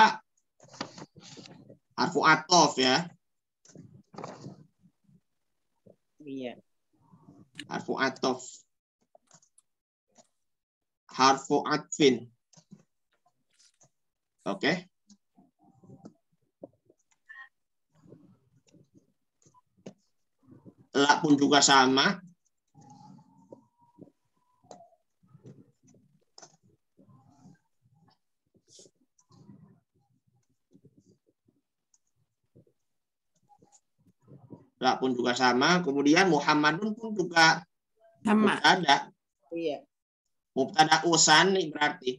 harfu atof ya. Iya. Harfu atof. Harfu atfin. Oke. La pun juga sama. La pun juga sama. Kemudian Muhammadun pun juga Sama. mubtada. Iya. Mubtada usani berarti.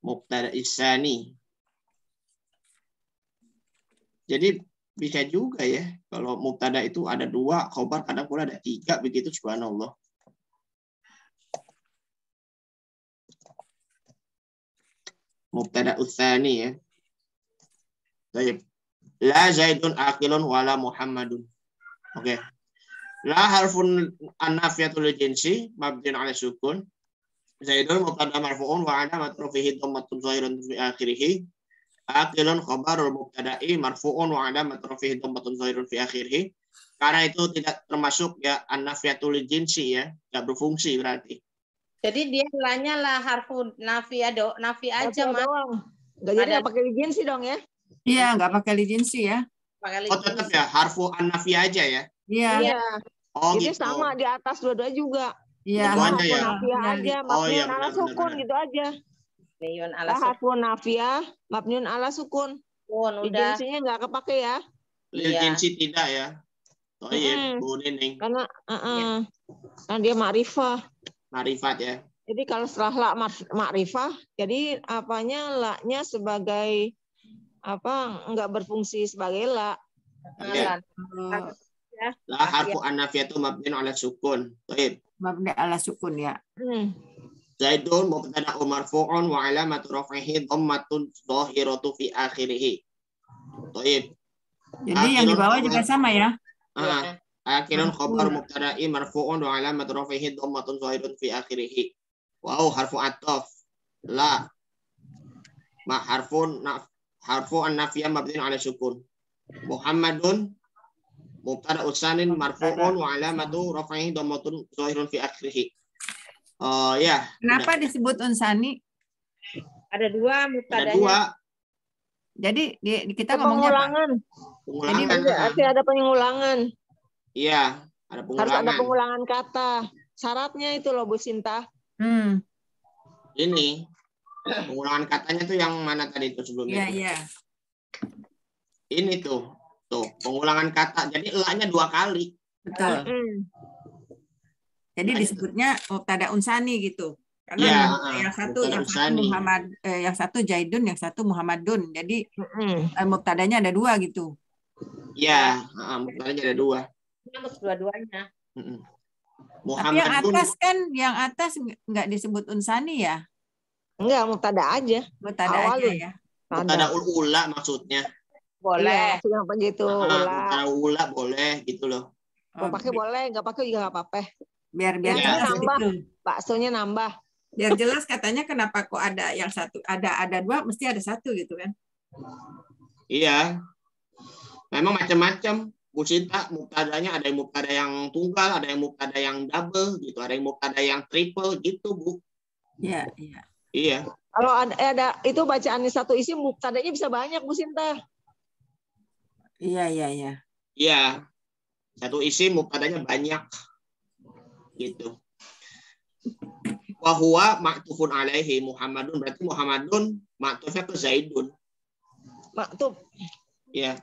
Mubtada isani. Jadi bisa juga ya kalau mubtada itu ada 2, khobar kadang pula ada 3 begitu, subhanallah. Mubtada usani ya. Baik. La Zaidun akilun wala Muhammadun. Oke. La harfun an-nafiyatul jinsi mabniun ala sukun. Zaidun mubtada marfu'un wa alamat rafihi dhammatun zahiratun fi akhirih. Akilun khabarul mubtada'i marfu'un wa alamat rafihi dhammatun zahiratun fi akhirih. Karena itu tidak termasuk ya an-nafiyatul jinsi ya, tidak berfungsi berarti. Jadi dia lanya lah harfu nafi aja, Mas. Doang. Nggak jadi nggak pakai jinsi dong ya? Iya, nggak pakai lijensi ya. Pakai Oh tetap ya harfu an-nafi aja ya. Iya. Iya. Oh Jadi gitu. sama di atas dua-dua juga. Iya. Semuanya ya. Nafiyah aja, Oh, iya, mabniun ala benar, sukun benar. gitu aja. Niun ala Lah harfun nafiyah, mabniun ala sukun. sukun Di udah. jinsinya nggak kepake ya. Lil Iya. jinsi tidak ya. Oh iya, Mm-mm. Bu Nining. Karena kan dia ma'rifah. Marifat ya. Jadi kalau setelah la ma'rifah, jadi apanya la-nya sebagai apa nggak berfungsi sebagai la. Oke. La harfu an-nafiyatu mabniun ala sukun. Baik. Mabni ala sukun ya. Zaidun mubtada'un marfu'un wa alamatu raf'ihi dhammatun dhahiratu fi akhirih. Baik. Jadi yang di bawah juga sama ya. Akhirun khabar mubtada'i marfu'un wa alamatu raf'ihi dhammatun dhahiratun fi akhirih. Wow, harfu ataf. La. Ma harfu an-nafiyah mabniun ala sukun. Muhammadun mubtada usanin marfu'un wa alamatu raf'ihi dhammatun dhahirun fi akhirih. Oh ya. Kenapa disebut unsani? Ada 2 mubtadanya. Ada 2. Jadi kita Ada ngomongnya apa? pengulangan. Pengulangan. Arti ada pengulangan. Iya, ada Harus ada pengulangan. pengulangan kata. Syaratnya itu loh Bu Sinta. Ini pengulangan katanya tuh yang mana tadi itu sebelumnya? Iya. Ini tuh pengulangan kata. Jadi elaknya 2 kali. Betul. Jadi disebutnya mubtada unsani gitu. Karena yang satu Muhammad, yang satu Zaidun, yang satu Muhammadun. Jadi mubtadanya ada 2 gitu. Iya, mubtadanya ada 2. Untuk dua-duanya. Tapi yang atas nggak disebut unsani ya? Enggak, mubtada aja. Mubtada aja ya. Mubtada ula maksudnya. Boleh. Iya, begitu. Mubtada ula boleh gitu loh. Mau pakai boleh, nggak pakai juga nggak apa-apa. Biar jelas nambah. gitu. Baksonya nambah. Biar jelas katanya kenapa kok ada yang satu, ada 2, mesti ada 1 gitu kan? Iya. Memang macam-macam. Bu Sinta, mubtadanya ada yang mubtada yang tunggal, ada yang mubtada yang double gitu, ada yang mubtada yang triple gitu, Bu. Iya. Iya. Kalau ada itu bacaannya satu isi, mubtadanya bisa banyak, Bu Sinta. Iya. Iya. Satu isi mubtadanya banyak. Gitu. Wa huwa ma'tufun alaihi Muhammadun, berarti Muhammadun ma'tufnya ke Zaidun. Maktub. Iya.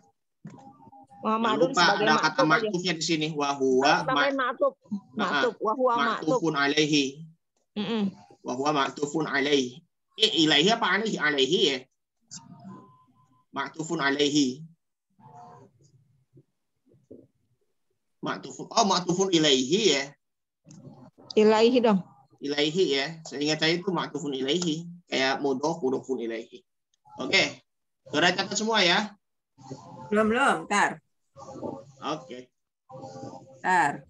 Muhammadun sebagai ada kata ma'tufnya di sini. Wa huwa maktub. Wa huwa ma'tufun alaihi. Wa huwa ma'tufun alaihi. Ilaihi apa alaihi? Alaihi ya. Ma'tufun alaihi. Ma'tufun ilaihi ya. Ilaihi dong. Ilaihi ya. Seingat saya itu ma'tufun ilaihi. Kayak mudhofun ilaihi. Oke. Sudah catat semua ya? Belum, ntar. Oke. Ntar.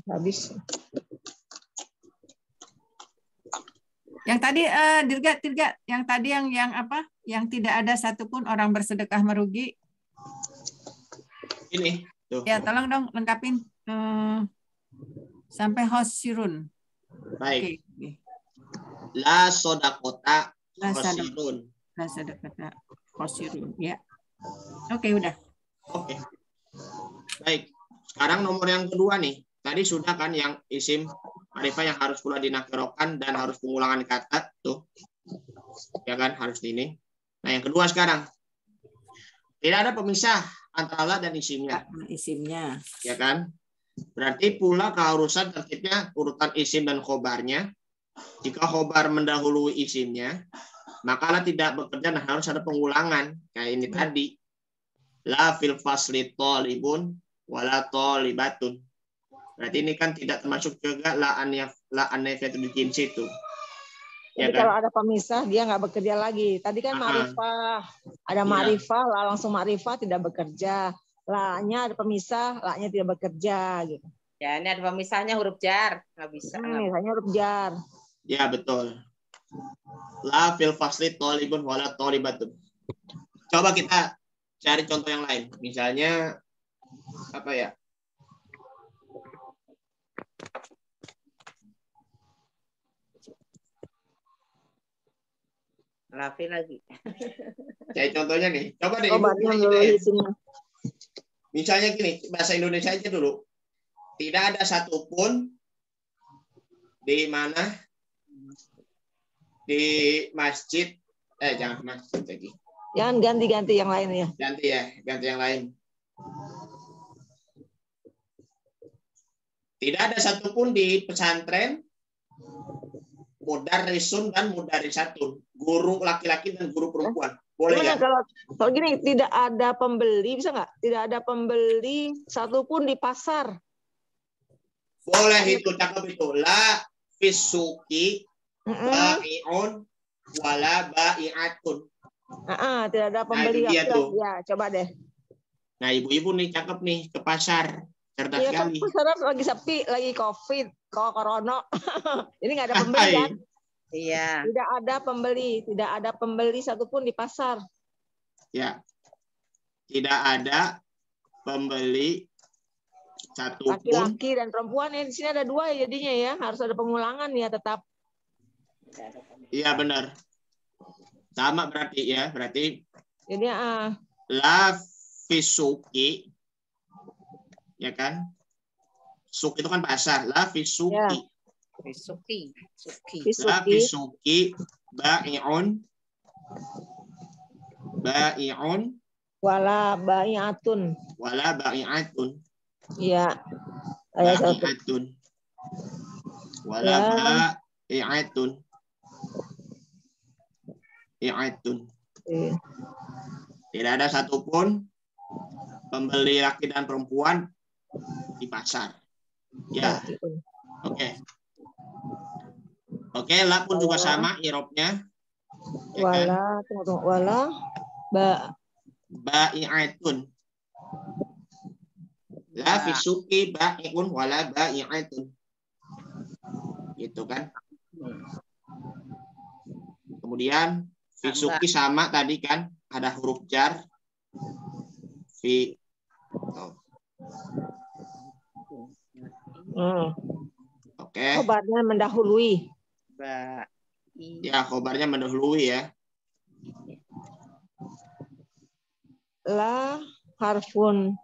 Habis. Yang tadi Dirga, yang tadi yang apa? Yang tidak ada satupun orang bersedekah merugi. Ini tuh. Ya, tolong dong lengkapin sampai khosirun. Baik. Okay. La sodakota khosirun. La sodakota khosirun. Ya. Oke, udah. Oke. Baik. Sekarang nomor yang kedua nih. Tadi sudah kan yang isim ma'rifah yang harus pula dinakirokan dan harus pengulangan kata tuh. Ya kan, harus ini. Nah, yang kedua sekarang. Tidak ada pemisah antara la dan isimnya. Isimnya. Ya kan? Berarti pula keharusan tertibnya urutan isim dan khobarnya. Jika khobar mendahului isimnya, maka la tidak bekerja dan harus ada pengulangan. Kayak ini tadi. La fil fasli tolibun wala tolibatun. Berarti ini kan tidak termasuk juga la anafiatul jinsi itu. Jadi kalau ada pemisah dia nggak bekerja lagi. Tadi kan ma'rifah, ada ma'rifah, la langsung ma'rifah tidak bekerja. La-nya ada pemisah, la-nya tidak bekerja gitu. Ya, ini ada pemisahnya huruf jar, nggak bisa. Misalnya huruf jar. Ya, betul. La fil fasli tolibun wala tolibatun. Coba kita cari contoh yang lain. Misalnya apa ya? Rafi lagi. Cari contohnya nih. Coba deh. Misalnya gini, bahasa Indonesia aja dulu. Tidak ada satupun di mana di masjid. Jangan masjid lagi. Jangan ganti-ganti yang lain ya. Ganti yang lain. Tidak ada satupun di pesantren mudarrisun dan mudarrisatun, guru laki-laki dan guru perempuan. Boleh ya? Kalau gini tidak ada pembeli, bisa nggak? Tidak ada pembeli satupun di pasar. Boleh itu, cakep itu. La fisuki ba'i'un wala ba'i'atun. Tidak ada pembeli. Nah, itu dia tuh. Ya, coba deh. Nah, ibu-ibu nih cakep nih ke pasar. Cerdas sekali. Pasar lagi sepi, lagi COVID, corona. Ini nggak ada pembeli kan? Iya. Tidak ada pembeli, tidak ada pembeli satupun di pasar. Ya. Tidak ada pembeli satupun. Laki-laki dan perempuan ya, di sini ada dua ya jadinya ya, harus ada pengulangan ya tetap. Iya benar. Sama berarti ya, berarti. Jadi la fisuki, ya kan? Suk itu kan pasar. La fisuki. Ya. Fisuki. La fisuki ba'i'un wala ba'i'atun. Wala ba'i'atun. Iya. Ba'i'atun. Wala ba'i'atun. I'atun. Tidak ada satupun pembeli laki dan perempuan di pasar. Ya. Oke. Oke, la pun juga sama irobnya. Ya wala, kan? Wala ba'i'atun. La fisuki ba'i'un wala ba'i'atun. Gitu kan. Kemudian fisuki sama tadi kan, ada huruf jar. Oke. Khobarnya mendahului. Ya, khobarnya mendahului ya. La harfun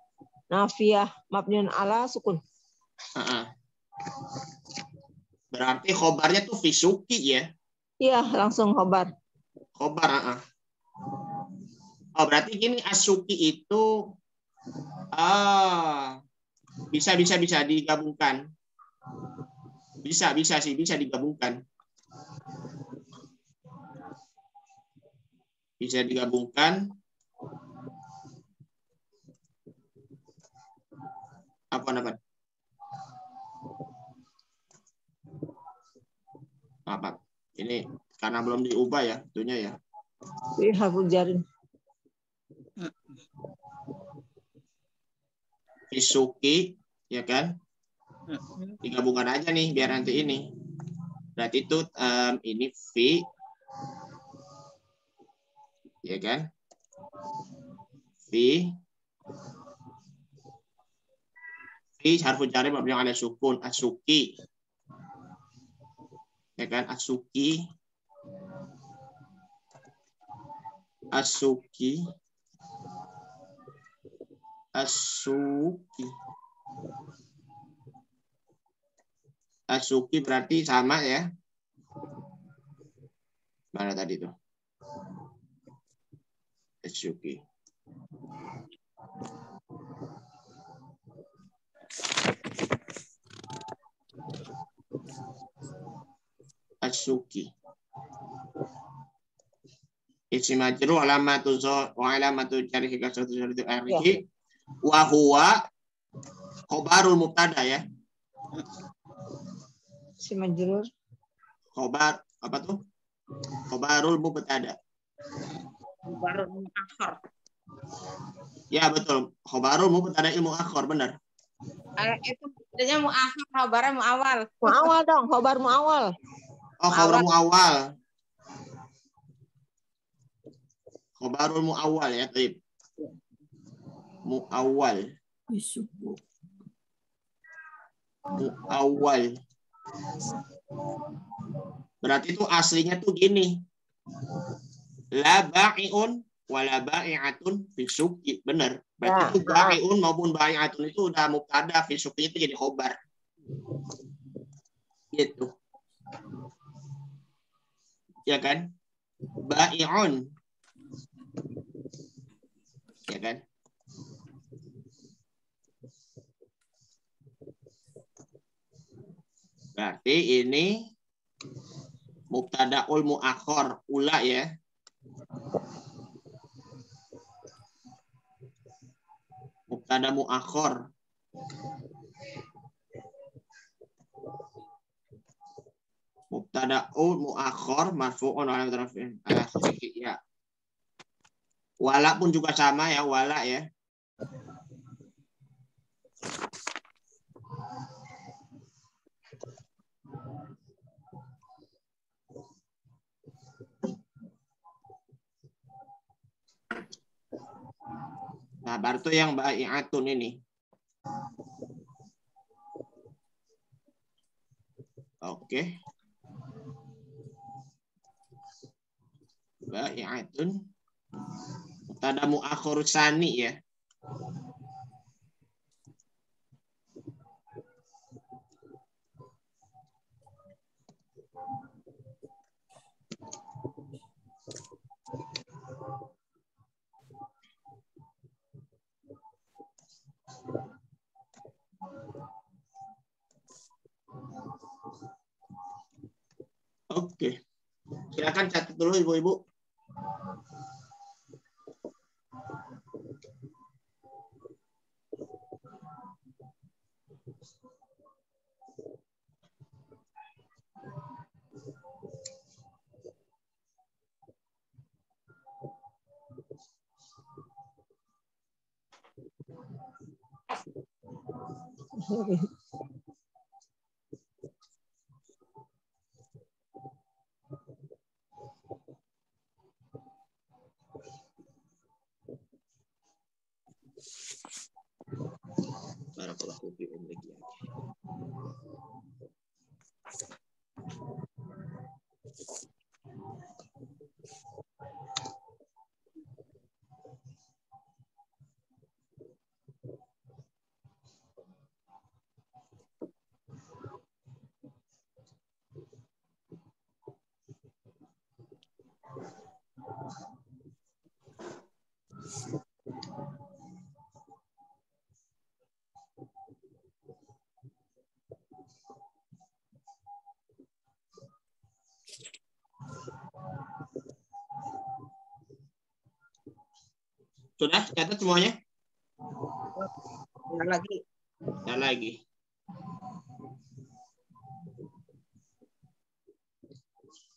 nafiyah mabniun ala sukun. Berarti khobarnya tuh fisuki ya? Iya, langsung khobar. Khobar, Oh, berarti gini, asuki itu bisa digabungkan. Bisa digabungkan. Bisa digabungkan. Apa? Ini karena belum diubah ya, itunya ya. Ini harus jarin. Fisuki, ya kan? Digabungkan aja nih, biar nanti ini. Berarti itu ini fi, ya kan? Fi harfu jari mabni ala sukun, asuki. Ya kan? Asuki. Asuki berarti sama ya. Mana tadi tuh? Asuki. Isim majrur alamatu jarhi kasratu syaratu akhirih wa huwa khobarul mubtada ya. Isim majrur. Khobar apa tuh? Khobarul mubtada. Khobarul muakhar. Ya betul. Khobarul mubtada ilmu akhir benar. Itu bedanya muakhir, khobarnya muawal. Muawal dong, khobar muawal. Oh, khobar muawal. Khobarul muawal ya, Taib. Muawal. Berarti itu aslinya tuh gini. La ba'i'un wala ba'i'atun fisuki. Benar. Berarti itu ba'i'un maupun ba'i'atun itu udah mubtada, fisuki itu jadi khobar. Gitu. Ya kan? Ba'i'un. Ya kan? Berarti ini mubtadaul muakhar ula ya. Mubtada muakhar. mubtada'un muakhar marfu'un ala tarafin ya. Wala pun juga sama ya, wala ya. Nah, baru tuh yang bai'atun ini. Oke. Bai'atun. Mubtada muakhar tsani ya. Oke. Silakan catat dulu Ibu-ibu. Barakallahu fiikum lagi. Sudah catat semuanya? Bentar lagi. Bentar lagi.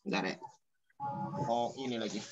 Bentar ya. Oh, ini lagi.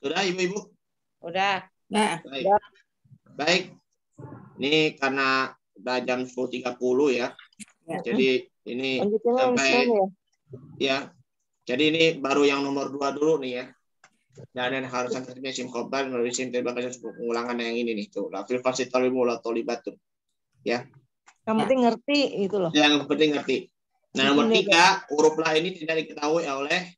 Sudah Ibu-ibu? Udah. Nah, Baik. Baik. Ini karena udah jam 10.30 ya. Jadi ini sampai ya. Jadi ini baru yang nomor 2 dulu nih ya. Dan harus tertibnya sim khobar melalui sim terbatas pengulangan yang ini nih. Tuh, lafil fasil tolibu la tolibatun. Ya. Yang penting ngerti gitu loh. Yang penting ngerti. Nah, nomor 3, huruf la ini tidak diketahui oleh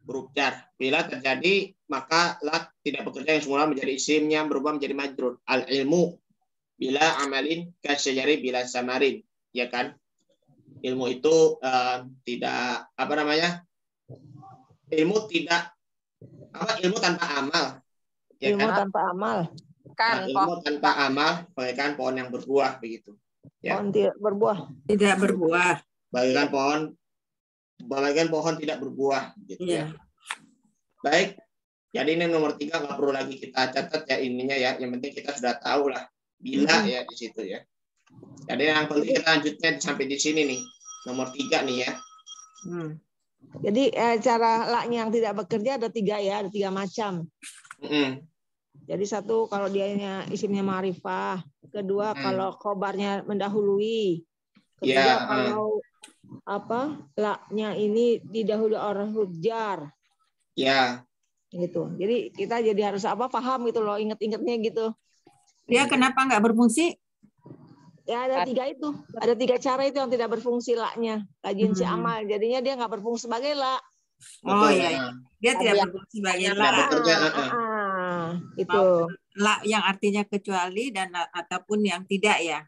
huruf jar. Bila terjadi, maka la tidak bekerja yang semula menjadi isimnya berubah menjadi majrur. Al ilmu bila amalin kasyajari bila samarin, ya kan? Ilmu itu tidak apa namanya? Ilmu tidak apa? Ilmu tanpa amal. Ya ilmu kan? tanpa amal. Kan ilmu tanpa amal bagaikan pohon yang berbuah begitu. Ya. Pohon tidak berbuah. Tidak berbuah. Bagaikan pohon tidak berbuah gitu ya. Baik. Jadi ini nomor 3 nggak perlu lagi kita catat ya ininya ya. Yang penting kita sudah tahu lah bila ya di situ ya. Jadi yang penting kita lanjutnya sampai di sini nih. Nomor 3 nih ya. Jadi cara la-nya yang tidak bekerja ada 3 ya, ada 3 macam. Jadi satu kalau dia isimnya ma'rifah, kedua kalau khobarnya mendahului, ketiga kalau apa la-nya ini didahului oleh huruf jar. Ya. Gitu. Jadi kita jadi harus paham gitu loh, inget-ingetnya gitu. Dia kenapa nggak berfungsi? Ya ada 3 itu. Ada 3 cara itu yang tidak berfungsi la-nya. La jinsi amal. Jadinya dia nggak berfungsi sebagai la. Oh iya. Dia tidak berfungsi sebagai la. Itu. La yang artinya kecuali dan ataupun yang tidak ya.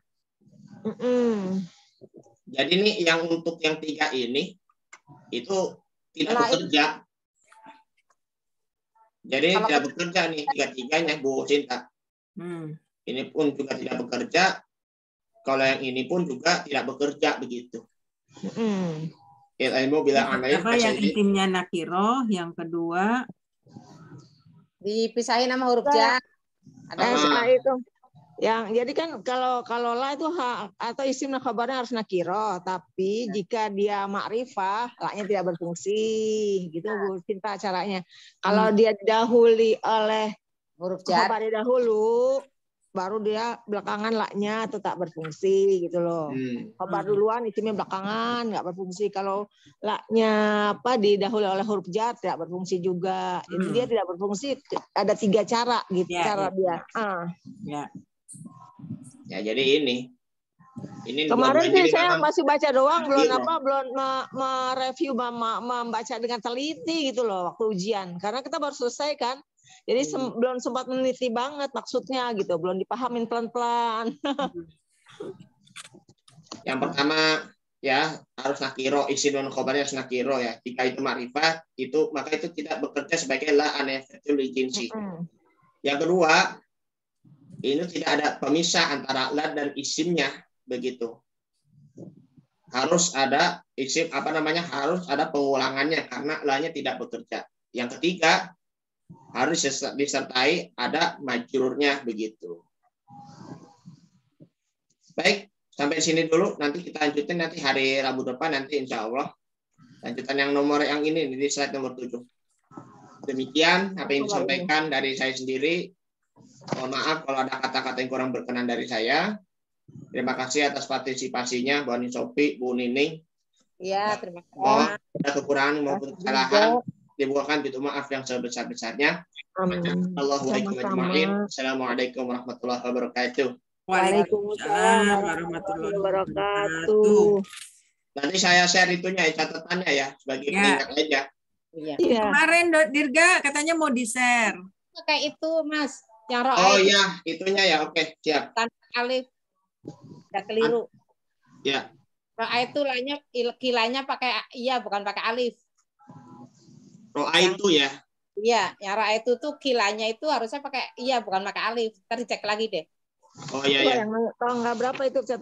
Jadi nih yang untuk yang 3 ini itu tidak bekerja. Jadi tidak bekerja nih 3-tiganya Bu Sinta. Ini pun juga tidak bekerja. Kalau yang ini pun juga tidak bekerja begitu. Ilmu bila amain. Yang isimnya nakiro, yang kedua dipisahin sama huruf jar. Ada itu. Yang jadi kan kalau la itu atau isim khabarnya harus nakiro, tapi jika dia ma'rifah, la-nya tidak berfungsi. Gitu Bu Cinta caranya. Kalau dia didahului oleh huruf jar dahulu, baru dia belakangan la-nya tetap berfungsi gitu loh. Khabar duluan, isimnya belakangan nggak berfungsi. Kalau la-nya didahului oleh huruf jar tidak berfungsi juga. Jadi dia tidak berfungsi. Ada 3 cara gitu cara dia. Ya jadi ini kemarin sih saya masih baca doang, belum mereview, membaca dengan teliti gitu loh waktu ujian. Karena kita baru selesai kan. Jadi belum sempat meneliti banget maksudnya gitu, belum dipahamin pelan-pelan. Yang pertama ya harus nakiro, isim dan khobarnya harus nakiro ya. Jika itu ma'rifat, maka itu tidak bekerja sebagai la anafatul jinsi. Yang kedua, ini tidak ada pemisah antara la dan isimnya begitu. Harus ada isim harus ada pengulangannya karena la-nya tidak bekerja. Yang ketiga, harus disertai ada majrurnya begitu. Baik, sampai sini dulu. Nanti kita lanjutin nanti hari Rabu depan nanti insya Allah. Lanjutan yang nomor yang ini di slide nomor 7. Demikian apa yang disampaikan dari saya sendiri. Mohon maaf kalau ada kata-kata yang kurang berkenan dari saya. Terima kasih atas partisipasinya Bu Ani Sofi, Bu Nining. Iya, terima kasih. Mohon ada kekurangan maupun kesalahan. Dibukakan pintu maaf yang sebesar-besarnya. Assalamualaikum warahmatullahi wabarakatuh. Waalaikumsalam warahmatullahi wabarakatuh. Nanti saya share itunya catatannya ya sebagai pengingat aja. Iya. Kemarin Dirga katanya mau di-share. Kayak itu Mas, yang roa. Oh iya, itunya ya. Oke, siap. Tanpa alif. Udah keliru. Ya. Roa itu kilanya pakai iya bukan pakai alif. Roa itu ya. Iya, yang roa itu tuh kilanya itu harusnya pakai iya bukan pakai alif. Ntar dicek lagi deh. Oh iya ya. Yang tanggal berapa itu catatan?